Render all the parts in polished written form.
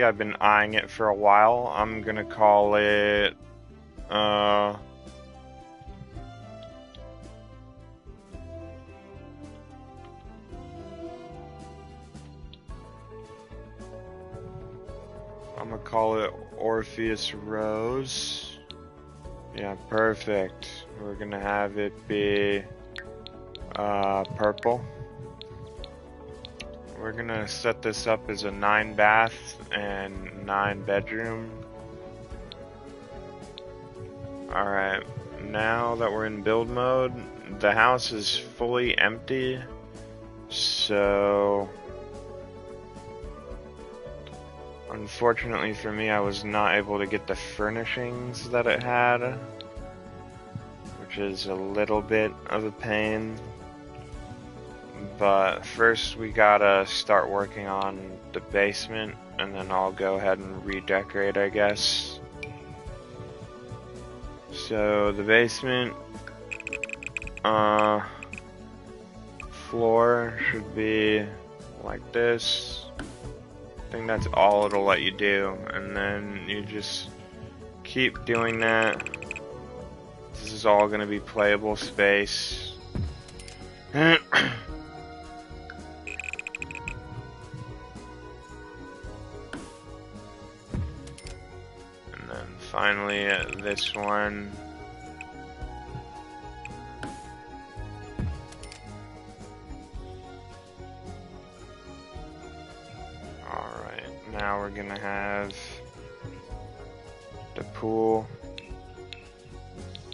I've been eyeing it for a while. I'm gonna call it, I'm gonna call it Orpheus Rose. Yeah, perfect. We're gonna have it be, purple. We're gonna set this up as a 9 bath and 9 bedroom. Alright, now that we're in build mode, the house is fully empty, so unfortunately for me I was not able to get the furnishings that it had, which is a little bit of a pain. But first we gotta start working on the basement, and then I'll go ahead and redecorate, I guess. So the basement floor should be like this. I think that's all it'll let you do, and then you just keep doing that. This is all gonna be playable space. And then finally this one. Alright, now we're gonna have the pool.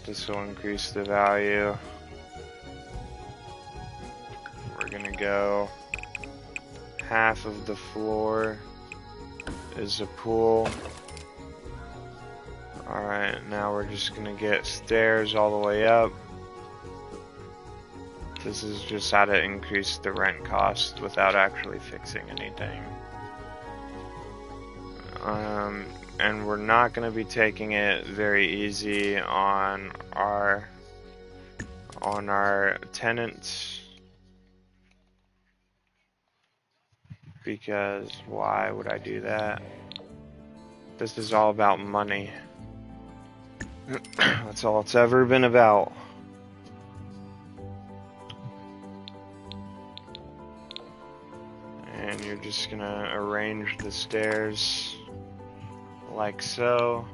This will increase the value. We're gonna go half of the floor is a pool. Alright, now we're just gonna get stairs all the way up. This is just how to increase the rent cost without actually fixing anything. And we're not gonna be taking it very easy on our tenants, because why would I do that? This is all about money. That's all it's ever been about. And you're just gonna arrange the stairs like so.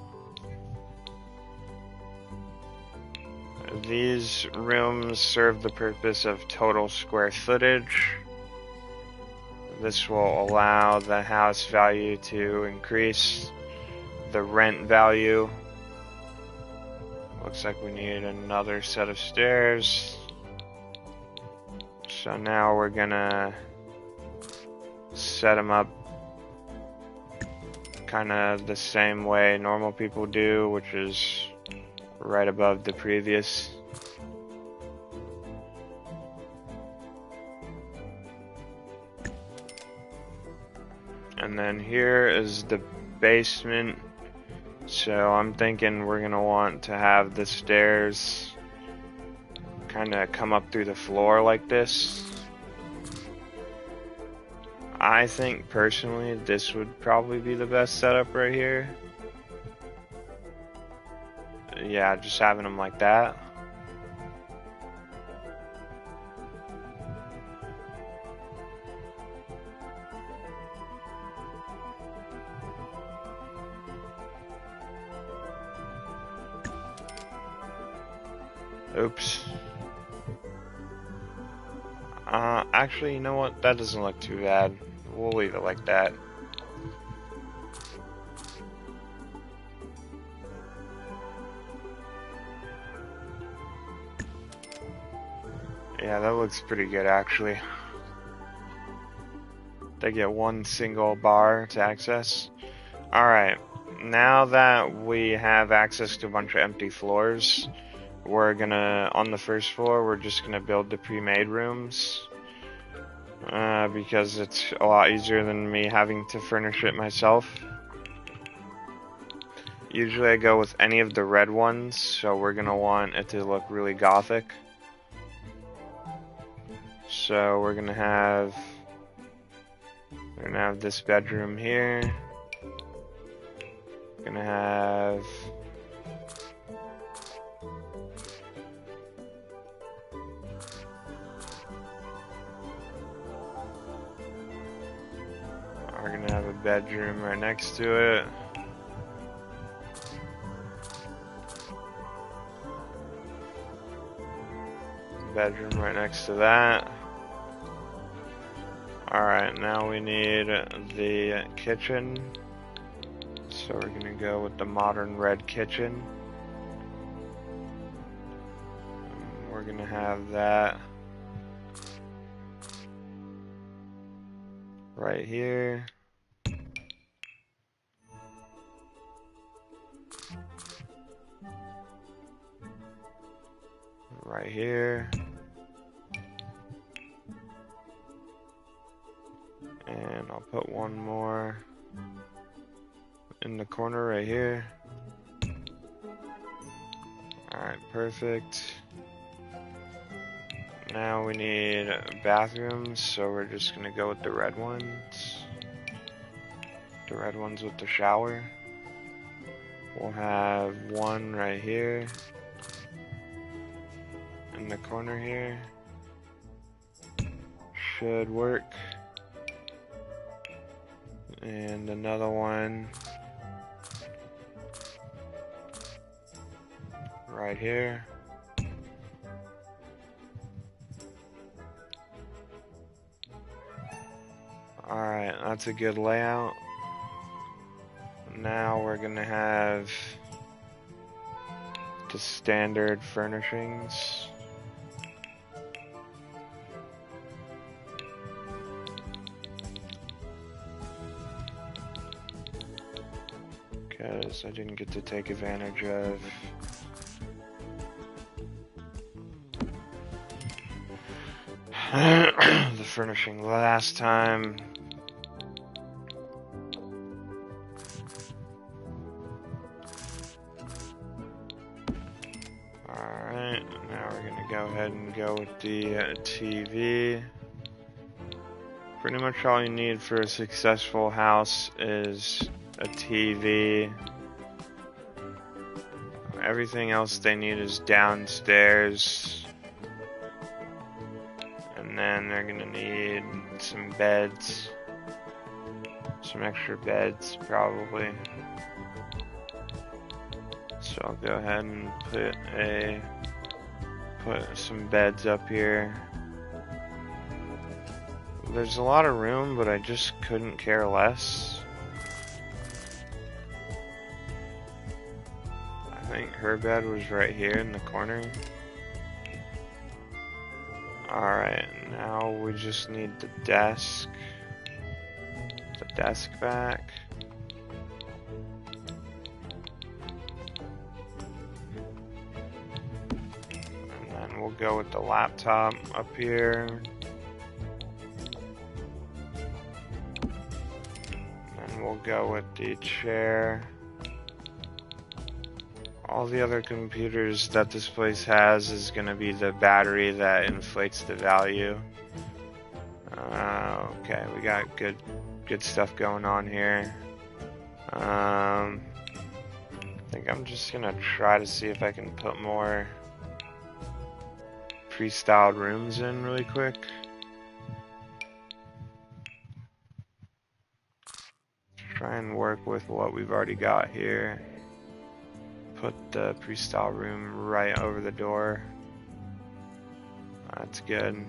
These rooms serve the purpose of total square footage. This will allow the house value to increase the rent value. Looks like we need another set of stairs. So now we're gonna set them up kind of the same way normal people do, which is right above the previous. And then here is the basement. So I'm thinking we're gonna want to have the stairs kind of come up through the floor like this. I think personally this would probably be the best setup right here. Yeah, just having them like that. Oops. Actually, you know what? That doesn't look too bad. We'll leave it like that. Yeah, that looks pretty good actually. They get one single bar to access. Alright, now that we have access to a bunch of empty floors, we're gonna, on the first floor, we're just gonna build the pre-made rooms. Because it's a lot easier than me having to furnish it myself. Usually I go with any of the red ones, so we're gonna want it to look really gothic. So we're gonna have this bedroom here. bedroom right next to it. Bedroom right next to that. Alright, now we need the kitchen. So we're gonna go with the modern red kitchen. We're gonna have that right here. Right here. And I'll put one more in the corner right here. Alright, perfect. Now we need bathrooms, so we're just gonna go with the red ones. The red ones with the shower. We'll have one right here. In the corner here. Should work. And another one right here. Alright, that's a good layout. Now we're gonna have the standard furnishings. Because I didn't get to take advantage of the furnishing last time. Alright, now we're gonna go ahead and go with the TV. Pretty much all you need for a successful house is a TV. Everything else they need is downstairs. And then they're gonna need some beds. Some extra beds, probably. So I'll go ahead and put some beds up here. There's a lot of room, but I just couldn't care less. I think her bed was right here in the corner. Alright, now we just need the desk back. And then we'll go with the laptop up here. And we'll go with the chair. All the other computers that this place has is going to be the battery that inflates the value. Okay, we got good stuff going on here. I think I'm just going to try to see if I can put more pre-styled rooms in really quick. Try and work with what we've already got here. Put the pre-style room right over the door. That's good.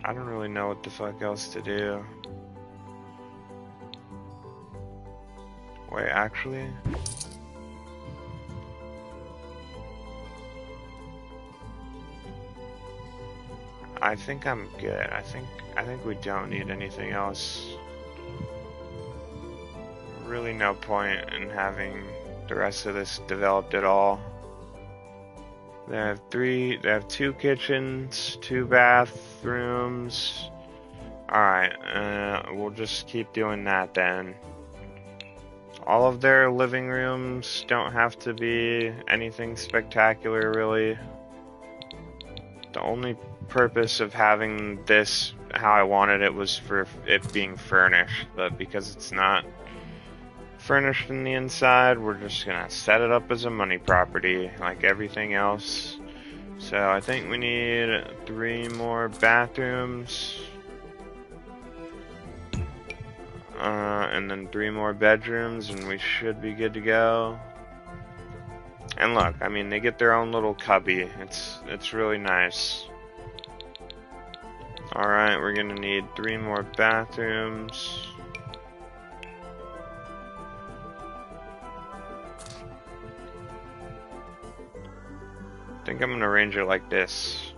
I don't really know what the fuck else to do. Wait, actually? I think I'm good. I think we don't need anything else. Really no point in having the rest of this developed at all. They have 2 kitchens, 2 bathrooms. Alright, we'll just keep doing that then. All of their living rooms don't have to be anything spectacular, really. The only purpose of having this how I wanted it was for it being furnished, but because it's not furnished in the inside, we're just gonna set it up as a money property like everything else. So I think we need 3 more bathrooms. And then 3 more bedrooms, and we should be good to go. And look, I mean, they get their own little cubby. It's really nice. Alright, we're gonna need 3 more bathrooms. I think I'm gonna arrange it like this.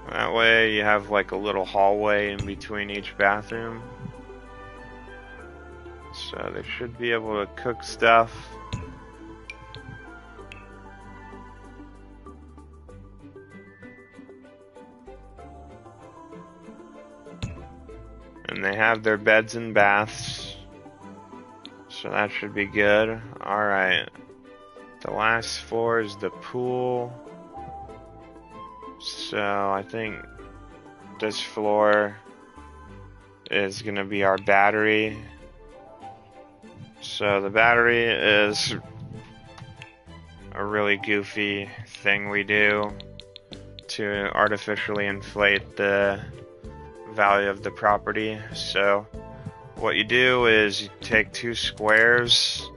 That way you have like a little hallway in between each bathroom. So they should be able to cook stuff. And they have their beds and baths. So that should be good. Alright. The last floor is the pool. So I think this floor is gonna be our battery. So the battery is a really goofy thing we do to artificially inflate the value of the property. So what you do is you take 2 squares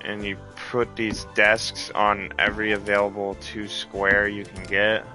and you put these desks on every available 2 square you can get.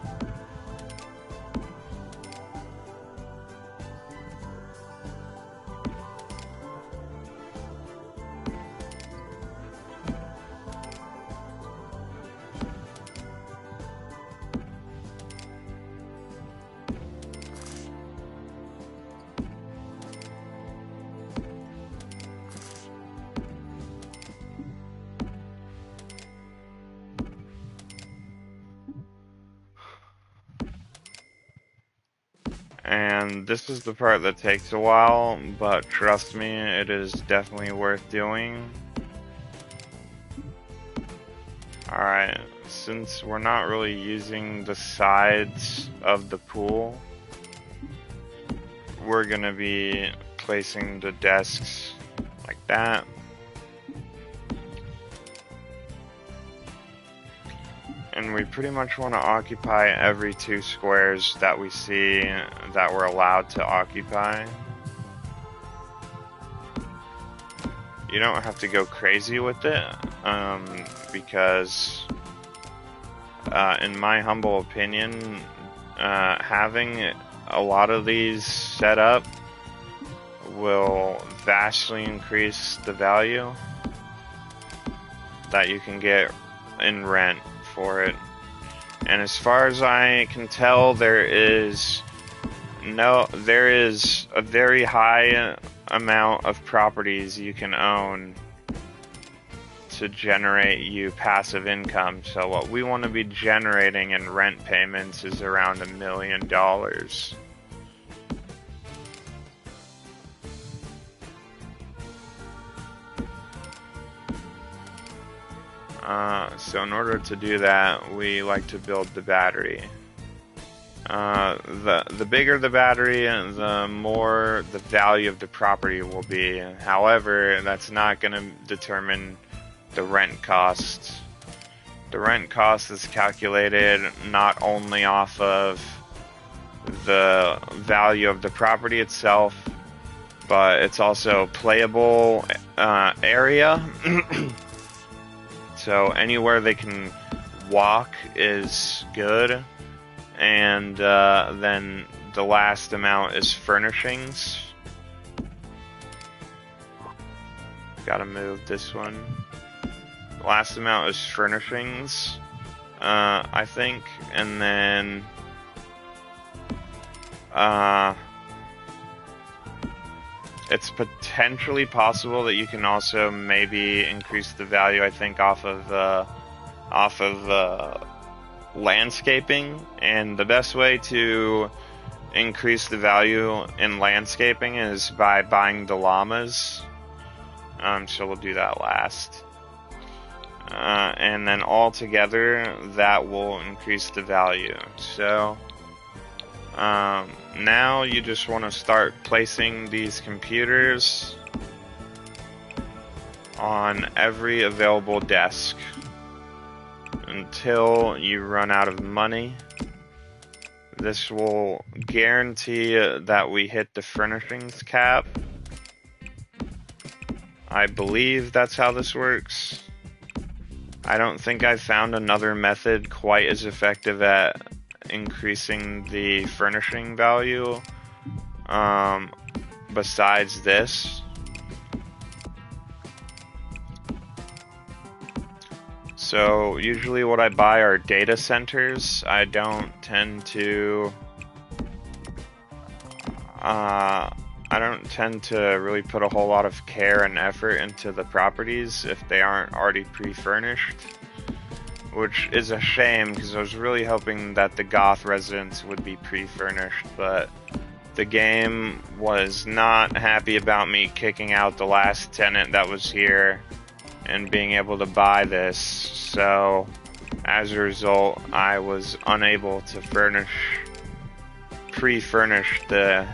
And this is the part that takes a while, but trust me, it is definitely worth doing. Alright, since we're not really using the sides of the pool, we're gonna be placing the desks like that. And we pretty much want to occupy every 2 squares that we see that we're allowed to occupy. You don't have to go crazy with it, because in my humble opinion, having a lot of these set up will vastly increase the value that you can get in rent for it. And as far as I can tell, there is a very high amount of properties you can own to generate you passive income. So what we want to be generating in rent payments is around $1 million. So in order to do that, we like to build the battery. The bigger the battery, the more the value of the property will be. However, that's not going to determine the rent cost. The rent cost is calculated not only off of the value of the property itself, but it's also playable area. So anywhere they can walk is good. And then the last amount is furnishings. Gotta move this one. The last amount is furnishings, I think. And then it's potentially possible that you can also maybe increase the value, I think, off of landscaping. And the best way to increase the value in landscaping is by buying the llamas. So we'll do that last. And then all together, that will increase the value. So now you just want to start placing these computers on every available desk. until you run out of money. This will guarantee that we hit the furnishings cap. I believe that's how this works. I don't think I've found another method quite as effective at increasing the furnishing value besides this. So usually what I buy are data centers. I don't tend to really put a whole lot of care and effort into the properties if they aren't already pre-furnished, which is a shame because I was really hoping that the Goth residence would be pre-furnished, but the game was not happy about me kicking out the last tenant that was here and being able to buy this, so as a result I was unable to pre-furnish the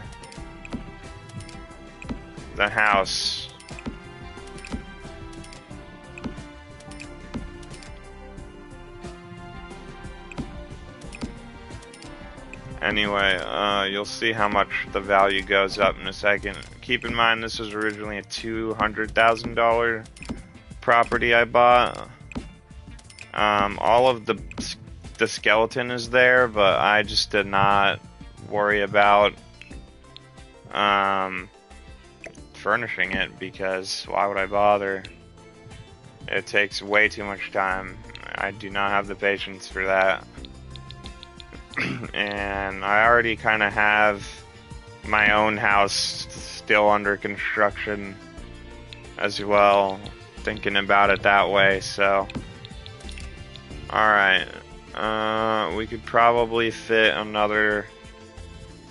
house. Anyway, you'll see how much the value goes up in a second. Keep in mind this was originally a $200,000 property I bought. All of the skeleton is there, but I just did not worry about furnishing it because why would I bother? It takes way too much time. I do not have the patience for that. And I already kind of have my own house still under construction as well, thinking about it that way, so alright, we could probably fit another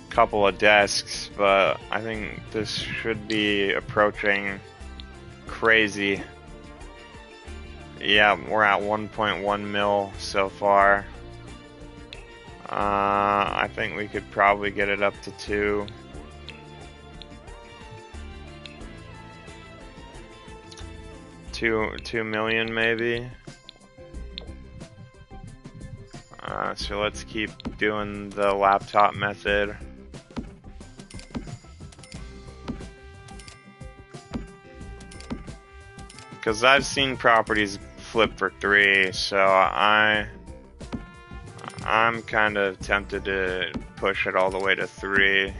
couple of desks, but I think this should be approaching crazy. Yeah, we're at 1.1 mil so far. I think we could probably get it up to 2. $2 million maybe. So let's keep doing the laptop method. Because I've seen properties flip for 3, so I'm kind of tempted to push it all the way to 3.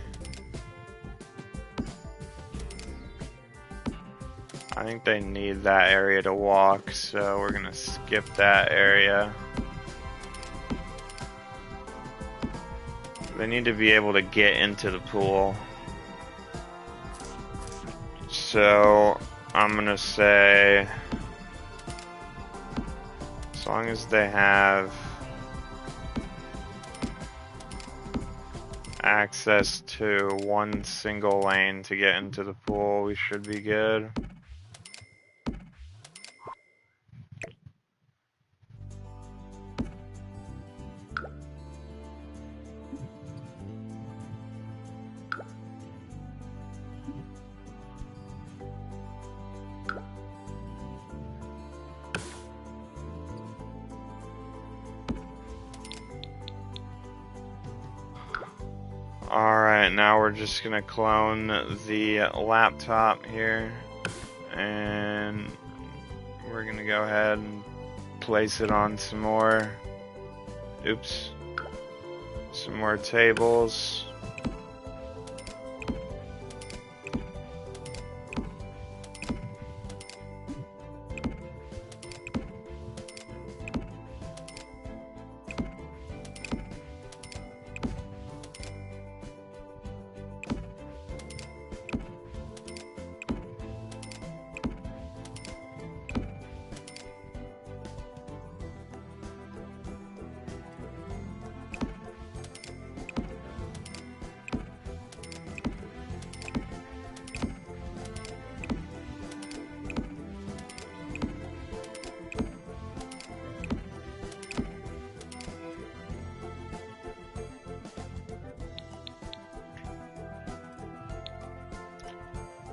I think they need that area to walk, so we're gonna skip that area. They need to be able to get into the pool. So I'm gonna say, as long as they have access to one single lane to get into the pool, we should be good. Alright, now we're just gonna clone the laptop here, and we're gonna go ahead and place it on some more tables.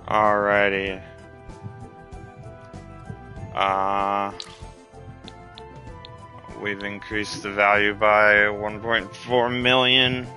Alrighty. we've increased the value by 1.4 million.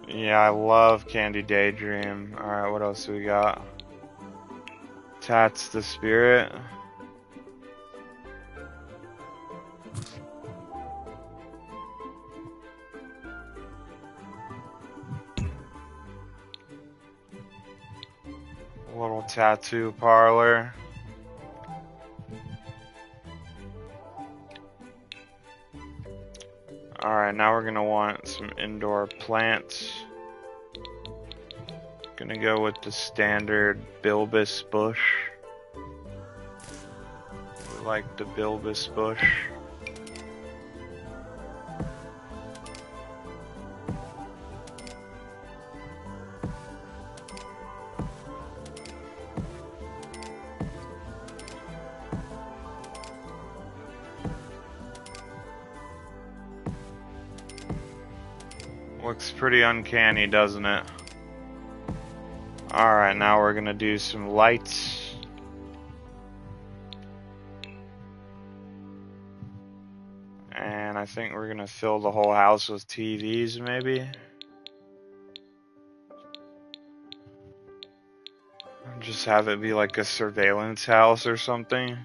Yeah, I love Candy Daydream. Alright, what else do we got? Tats the Spirit. Little tattoo parlor. Alright, now we're gonna want some indoor plants. Gonna go with the standard bulbous bush. We like the bulbous bush. Looks pretty uncanny, doesn't it? Alright, now we're gonna do some lights. And I think we're gonna fill the whole house with TVs, maybe? Just have it be like a surveillance house or something.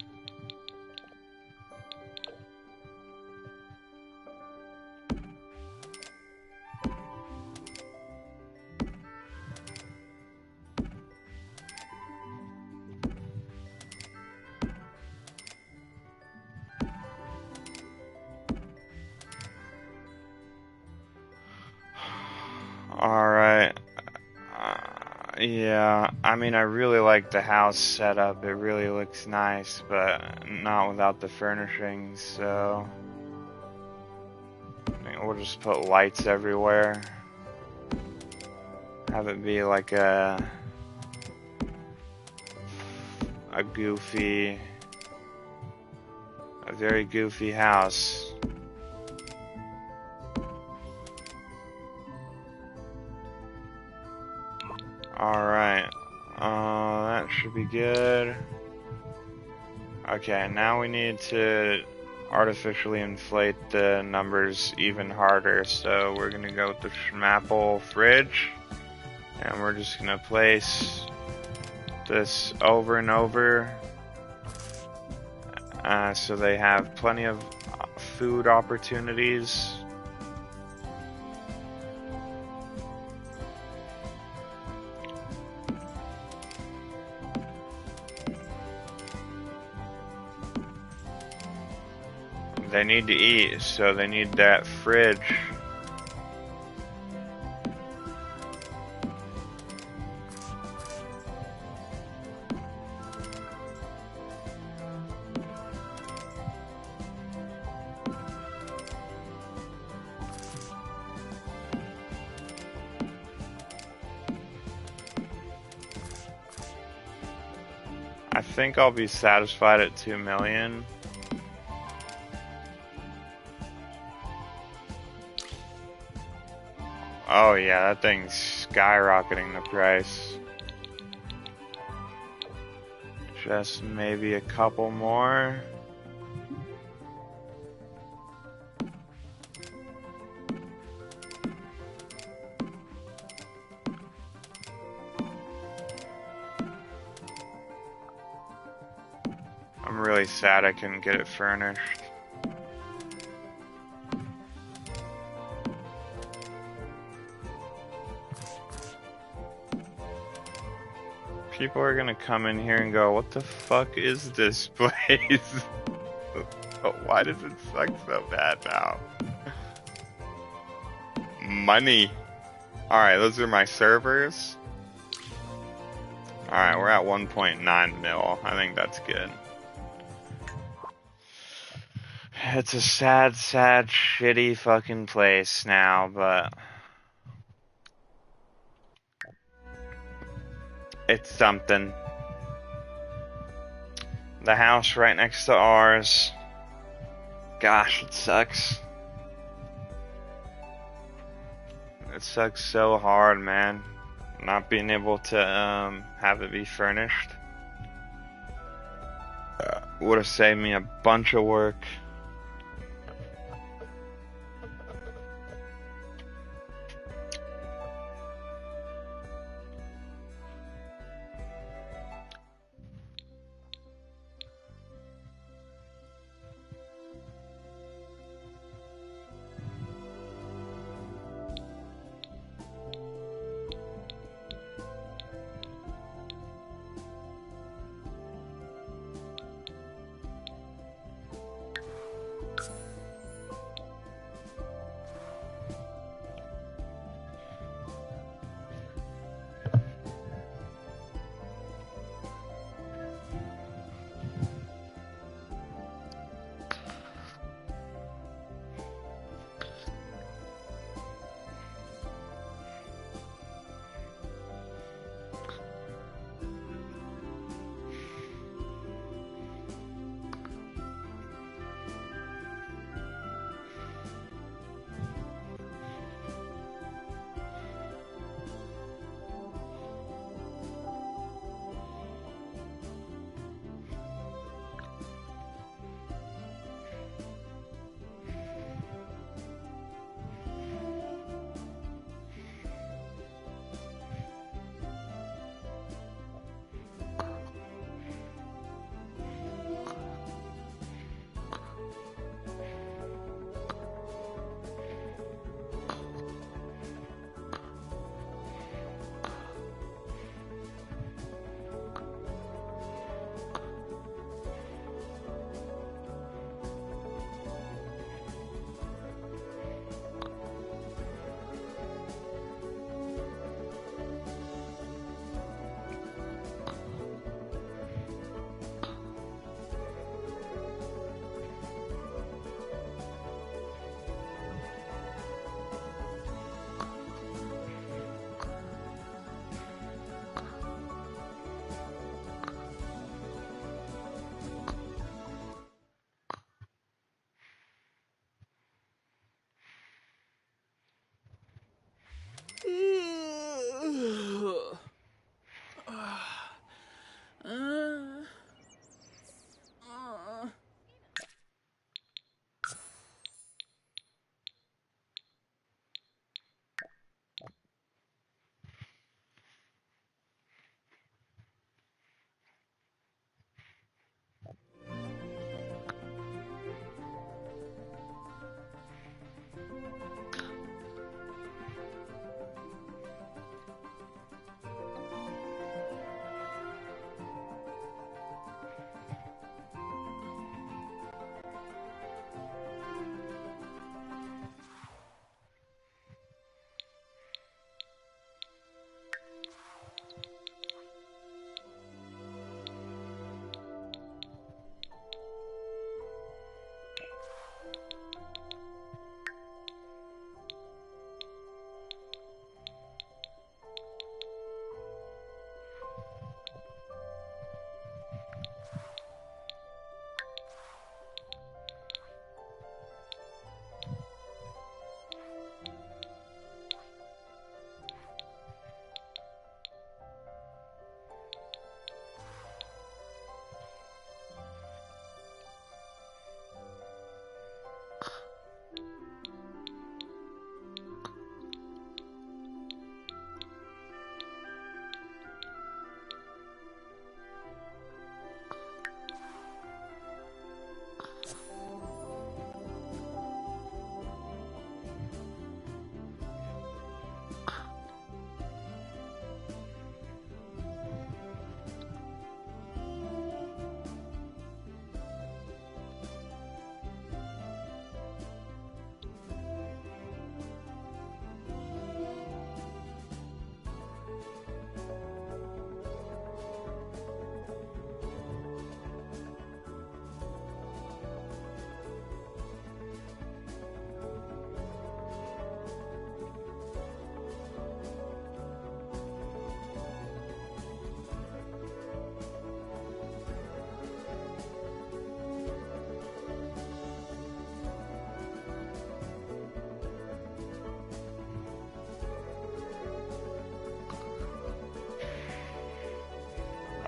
Alright. Yeah, I mean, I really like the house setup. It really looks nice, but not without the furnishings, so I think we'll just put lights everywhere. Have it be like a very goofy house. Alright, that should be good. Okay, now we need to artificially inflate the numbers even harder, so we're gonna go with the Schmapple fridge, and we're just gonna place this over and over, so they have plenty of food opportunities. They need to eat, so they need that fridge. I think I'll be satisfied at 2 million. Oh yeah, that thing's skyrocketing the price. Just maybe a couple more. I'm really sad I couldn't get it furnished. People are gonna come in here and go, what the fuck is this place? Why does it suck so bad now? Money. Alright, those are my servers. Alright, we're at 1.9 mil. I think that's good. It's a sad, sad, shitty fucking place now, but it's something. The house right next to ours. Gosh, it sucks. It sucks so hard, man. Not being able to have it be furnished. Would have saved me a bunch of work.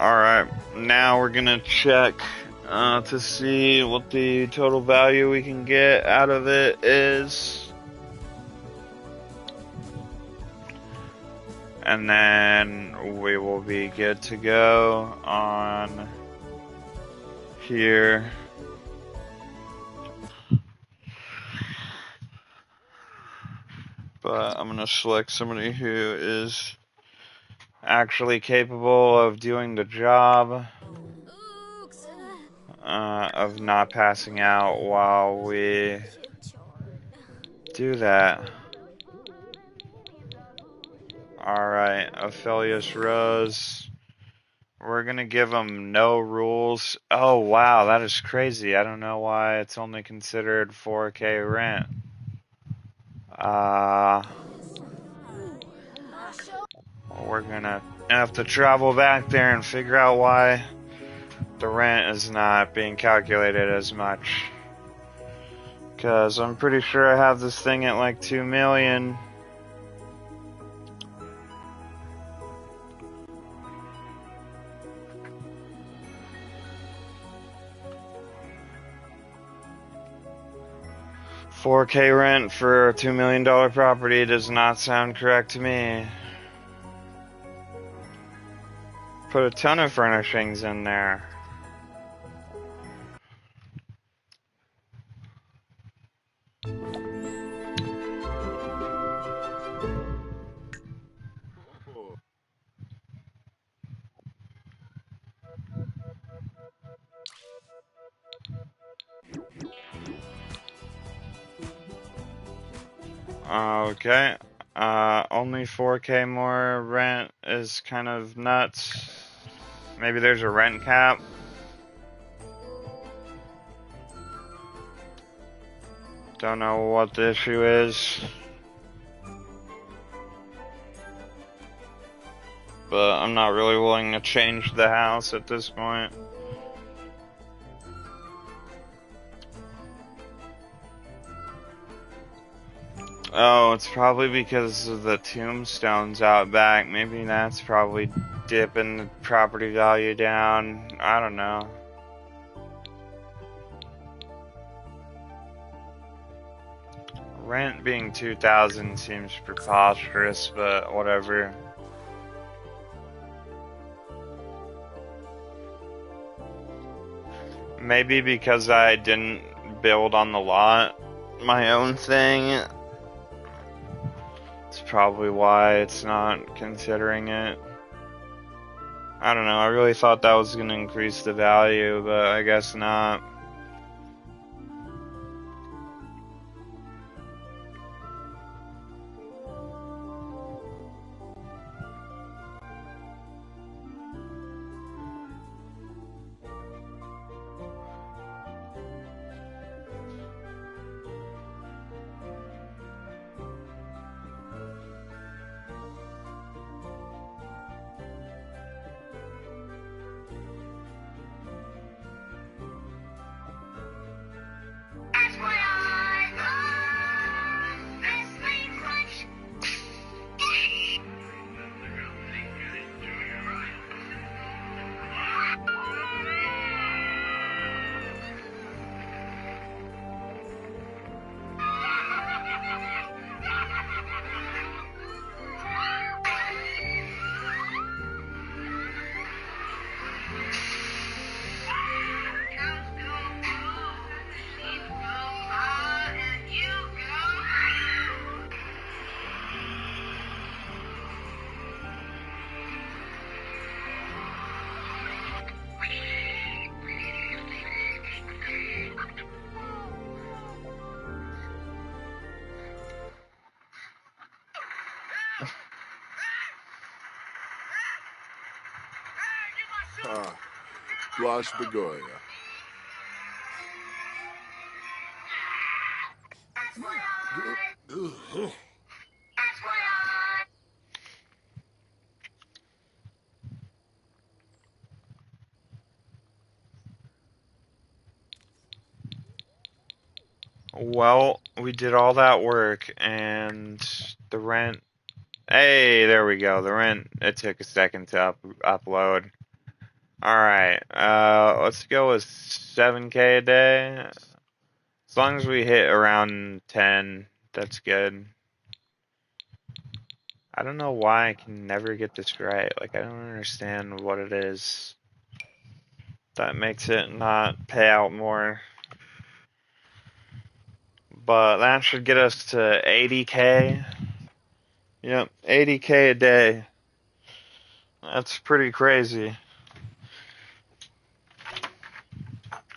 Alright, now we're gonna check to see what the total value we can get out of it is. And then we will be good to go on here. But I'm gonna select somebody who is actually capable of doing the job, of not passing out while we do that. Alright, Aphelios Rose. We're gonna give him no rules. Oh wow, that is crazy. I don't know why it's only considered 4K rent. We're gonna have to travel back there and figure out why the rent is not being calculated as much. Cause I'm pretty sure I have this thing at like 2 million. $4K rent for a $2 million property does not sound correct to me. Put a ton of furnishings in there. Okay. Only 4K more rent is kind of nuts. Maybe there's a rent cap. Don't know what the issue is. But I'm not really willing to change the house at this point. Oh, it's probably because of the tombstones out back. Maybe that's probably dipping the property value down. I don't know. Rent being 2,000 seems preposterous, but whatever. Maybe because I didn't build on the lot my own thing. It's probably why it's not considering it. I don't know, I really thought that was going to increase the value, but I guess not. Blanche Begoya. Well, we did all that work, and the rent... Hey, there we go. The rent, it took a second to upload. Alright, let's go with 7K a day. As long as we hit around 10, that's good. I don't know why I can never get this right. Like, I don't understand what it is that makes it not pay out more. But that should get us to 80K. Yep, 80K a day. That's pretty crazy.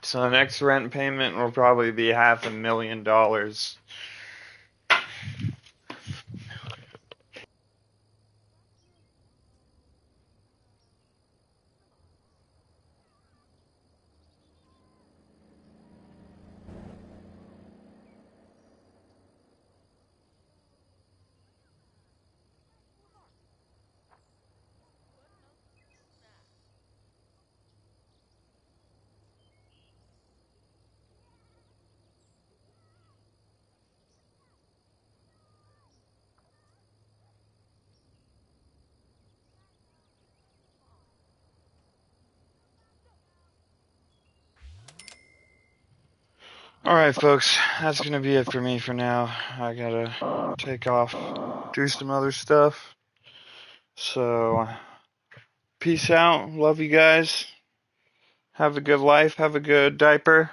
So the next rent payment will probably be $500,000. Alright, folks, that's gonna be it for me for now. I gotta take off, do some other stuff. So, peace out. Love you guys. Have a good life. Have a good diaper.